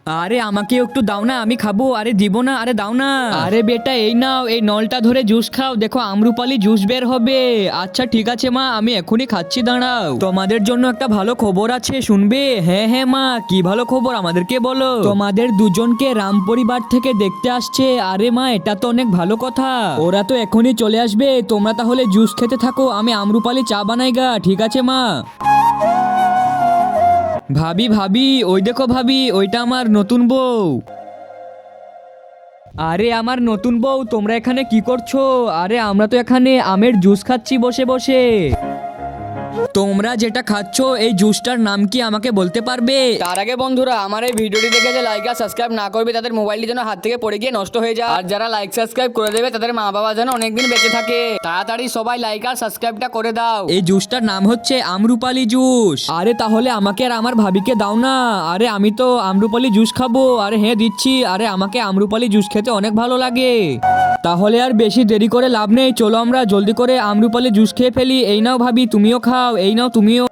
আরে আমাকে একটু দাও না, আমি খাবো। আরে দিব না, আরে দাও না। আরে বেটা এই নাও, এই নলটা ধরে জুস খাও, দেখো আম্রপালি জুস বের হবে। আচ্ছা ঠিক আছে মা, আমি এখনই খাচ্ছি, দাঁড়াও। তোমাদের জন্য একটা ভালো খবর আছে, শুনবে? হ্যাঁ হ্যাঁ মা, কি ভালো খবর আমাদেরকে বলো। তোমাদের দুজনকে রাম পরিবার থেকে দেখতে আসছে। আরে মা, এটা তো অনেক ভালো কথা। ওরা তো এখনই চলে আসবে, তোমরা তাহলে জুস খেতে থাকো, আমি আম্রপালি চা বানাই গা। ঠিক আছে মা। ভাবি ভাবি, ওই দেখো ভাবি, ওইটা আমার নতুন বউ। আরে আমার নতুন বউ, তোমরা এখানে কি করছো? আরে আমরা তো এখানে আমের জুস খাচ্ছি বসে বসে। তোমরা যেটা খাচ্ছ এই জুসটার নাম কি আমাকে বলতে পারবে? তার আগে বন্ধুরা, আমার এই ভিডিওটি দেখে যে লাইক আর সাবস্ক্রাইব না করবে তাদের মোবাইলটি যেন হাত থেকে পড়ে গিয়ে নষ্ট হয়ে যায়। আর যারা লাইক সাবস্ক্রাইব করে দেবে তাদের মা বাবা যেন অনেকদিন বেঁচে থাকে। তাড়াতাড়ি সবাই লাইক আর সাবস্ক্রাইবটা করে দাও। এই জুসটার নাম হচ্ছে আম্রপালি জুস। আরে তাহলে আমাকে আর আমার ভাবিকে দাও না। আরে আমি তো আম্রপালি জুস খাবো। আরে হ্যাঁ দিচ্ছি। আরে আমাকে আম্রপালি জুস খেতে অনেক ভালো লাগে। তাহলে আর বেশি দেরি করে লাভ নেই, চলো আমরা জলদি করে আম্রপালি জুস খেয়ে ফেলি। এই নাও ভাবি, তুমিও খাও, এই নাও তুমিও।